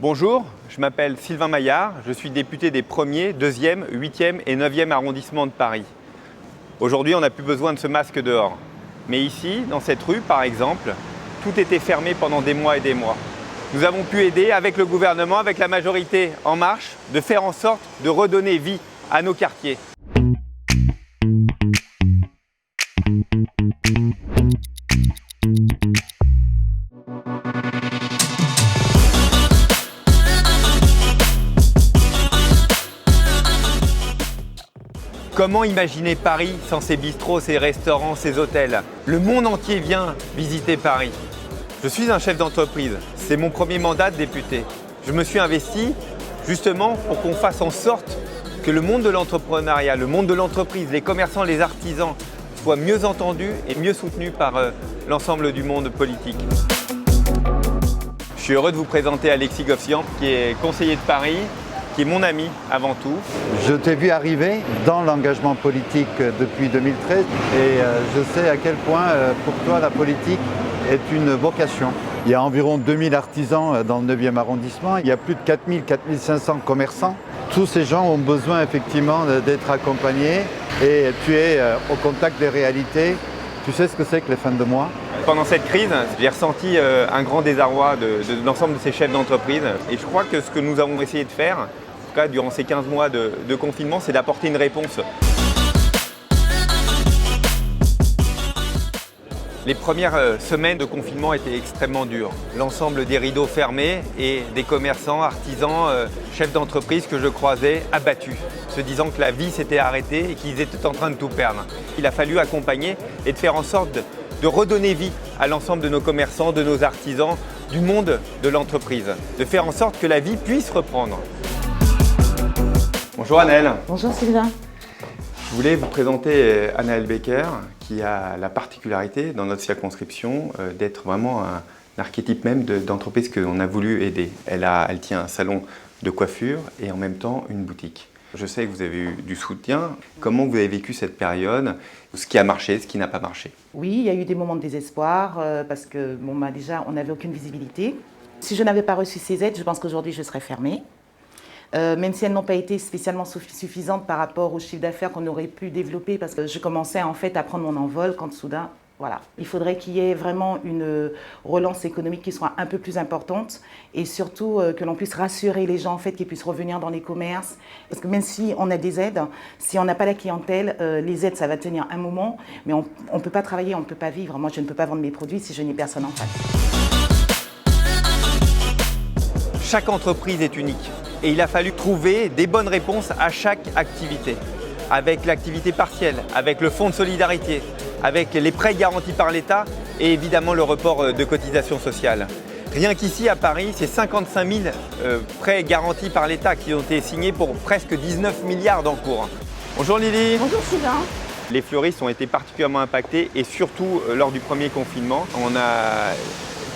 Bonjour, je m'appelle Sylvain Maillard, je suis député des 1er, 2e, 8e et 9e arrondissements de Paris. Aujourd'hui, on n'a plus besoin de ce masque dehors. Mais ici, dans cette rue par exemple, tout était fermé pendant des mois et des mois. Nous avons pu aider avec le gouvernement, avec la majorité En Marche, de faire en sorte de redonner vie à nos quartiers. Comment imaginer Paris sans ses bistrots, ses restaurants, ses hôtels? Le monde entier vient visiter Paris. Je suis un chef d'entreprise, c'est mon premier mandat de député. Je me suis investi justement pour qu'on fasse en sorte que le monde de l'entrepreneuriat, le monde de l'entreprise, les commerçants, les artisans soient mieux entendus et mieux soutenus par l'ensemble du monde politique. Je suis heureux de vous présenter Alexis Goffsian, qui est conseiller de Paris, qui est mon ami avant tout. Je t'ai vu arriver dans l'engagement politique depuis 2013 et je sais à quel point pour toi la politique est une vocation. Il y a environ 2000 artisans dans le 9e arrondissement, il y a plus de 4500 commerçants. Tous ces gens ont besoin effectivement d'être accompagnés et tu es au contact des réalités. Tu sais ce que c'est que les fins de mois? Pendant cette crise, j'ai ressenti un grand désarroi de l'ensemble de ces chefs d'entreprise et je crois que ce que nous avons essayé de faire, en tout cas durant ces 15 mois de confinement, c'est d'apporter une réponse. Les premières semaines de confinement étaient extrêmement dures. L'ensemble des rideaux fermés et des commerçants, artisans, chefs d'entreprise que je croisais abattus, se disant que la vie s'était arrêtée et qu'ils étaient en train de tout perdre. Il a fallu accompagner et de faire en sorte de redonner vie à l'ensemble de nos commerçants, de nos artisans, du monde de l'entreprise, de faire en sorte que la vie puisse reprendre. Bonjour Anaëlle. Bonjour Sylvain. Je voulais vous présenter Anaëlle Becker, qui a la particularité dans notre circonscription d'être vraiment un archétype même d'entreprise qu'on a voulu aider. Elle tient un salon de coiffure et en même temps une boutique. Je sais que vous avez eu du soutien. Comment vous avez vécu cette période? Ce qui a marché, ce qui n'a pas marché? Oui, il y a eu des moments de désespoir parce que déjà, on n'avait aucune visibilité. Si je n'avais pas reçu ces aides, je pense qu'aujourd'hui, je serais fermée. Même si elles n'ont pas été spécialement suffisantes par rapport au chiffre d'affaires qu'on aurait pu développer, parce que je commençais en fait à prendre mon envol quand soudain, voilà. Il faudrait qu'il y ait vraiment une relance économique qui soit un peu plus importante et surtout que l'on puisse rassurer les gens en fait, qui puissent revenir dans les commerces. Parce que même si on a des aides, si on n'a pas la clientèle, les aides ça va tenir un moment, mais on ne peut pas travailler, on ne peut pas vivre. Moi je ne peux pas vendre mes produits si je n'ai personne en face. Chaque entreprise est unique et il a fallu trouver des bonnes réponses à chaque activité. Avec l'activité partielle, avec le fonds de solidarité, avec les prêts garantis par l'État et évidemment le report de cotisations sociales. Rien qu'ici à Paris, c'est 55 000 prêts garantis par l'État qui ont été signés pour presque 19 milliards d'encours. Bonjour Lily. Bonjour Sylvain. Les fleuristes ont été particulièrement impactés et surtout lors du premier confinement. On a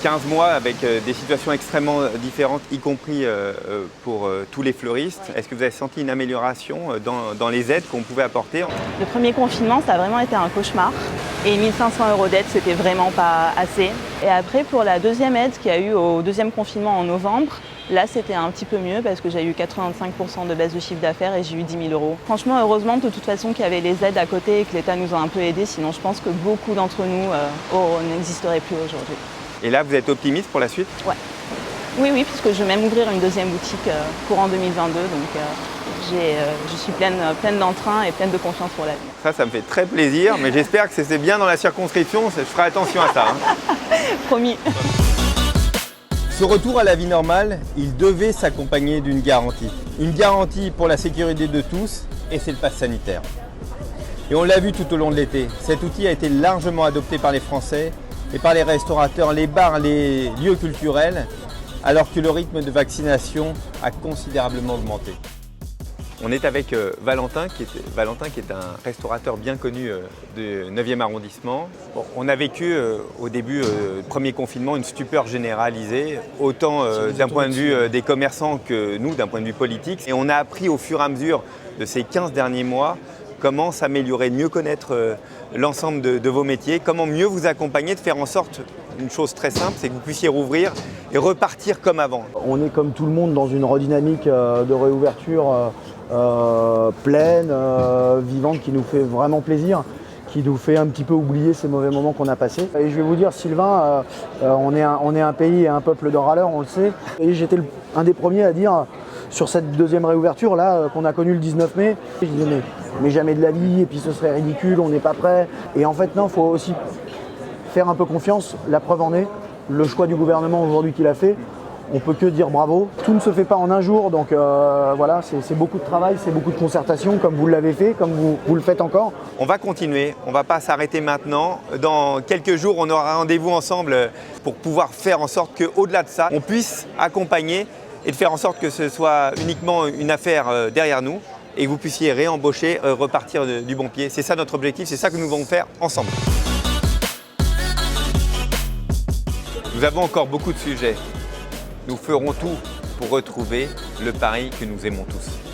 15 mois avec des situations extrêmement différentes, y compris pour tous les fleuristes. Est-ce que vous avez senti une amélioration dans les aides qu'on pouvait apporter? Le premier confinement, ça a vraiment été un cauchemar. Et 1 500 € d'aide, c'était vraiment pas assez. Et après, pour la deuxième aide qu'il y a eu au deuxième confinement en novembre, là, c'était un petit peu mieux parce que j'ai eu 85% de baisse de chiffre d'affaires et j'ai eu 10 000 €. Franchement, heureusement de toute façon qu'il y avait les aides à côté et que l'État nous a un peu aidés. Sinon, je pense que beaucoup d'entre nous n'existeraient plus aujourd'hui. Et là, vous êtes optimiste pour la suite? Ouais. Oui, puisque je vais même ouvrir une deuxième boutique courant 2022. Donc je suis pleine d'entrain et pleine de confiance pour l'avenir. Ça me fait très plaisir, mais j'espère que c'est bien dans la circonscription. Je ferai attention à ça. Promis. Ce retour à la vie normale, il devait s'accompagner d'une garantie. Une garantie pour la sécurité de tous, et c'est le pass sanitaire. Et on l'a vu tout au long de l'été. Cet outil a été largement adopté par les Français et par les restaurateurs, les bars, les lieux culturels, alors que le rythme de vaccination a considérablement augmenté. On est avec Valentin qui est un restaurateur bien connu du 9e arrondissement. Bon, on a vécu au début du premier confinement une stupeur généralisée, autant d'un point de vue des commerçants que nous, d'un point de vue politique. Et on a appris au fur et à mesure de ces 15 derniers mois comment s'améliorer, de mieux connaître l'ensemble de vos métiers, comment mieux vous accompagner, de faire en sorte une chose très simple, c'est que vous puissiez rouvrir et repartir comme avant. On est comme tout le monde dans une redynamique de réouverture pleine, vivante, qui nous fait vraiment plaisir, qui nous fait un petit peu oublier ces mauvais moments qu'on a passés. Et je vais vous dire, Sylvain, on est un pays et un peuple de râleurs, on le sait. Et j'étais un des premiers à dire, sur cette deuxième réouverture là qu'on a connue le 19 mai, je disais mais jamais de la vie, et puis ce serait ridicule, on n'est pas prêt. Et en fait non, il faut aussi faire un peu confiance, la preuve en est, le choix du gouvernement aujourd'hui qu'il a fait, on peut que dire bravo. Tout ne se fait pas en un jour, donc voilà, c'est beaucoup de travail, c'est beaucoup de concertation, comme vous l'avez fait, comme vous le faites encore. On va continuer, on ne va pas s'arrêter maintenant. Dans quelques jours, on aura rendez-vous ensemble pour pouvoir faire en sorte qu'au-delà de ça, on puisse accompagner et de faire en sorte que ce soit uniquement une affaire derrière nous et que vous puissiez réembaucher, repartir du bon pied. C'est ça notre objectif, c'est ça que nous allons faire ensemble. Nous avons encore beaucoup de sujets. Nous ferons tout pour retrouver le Paris que nous aimons tous.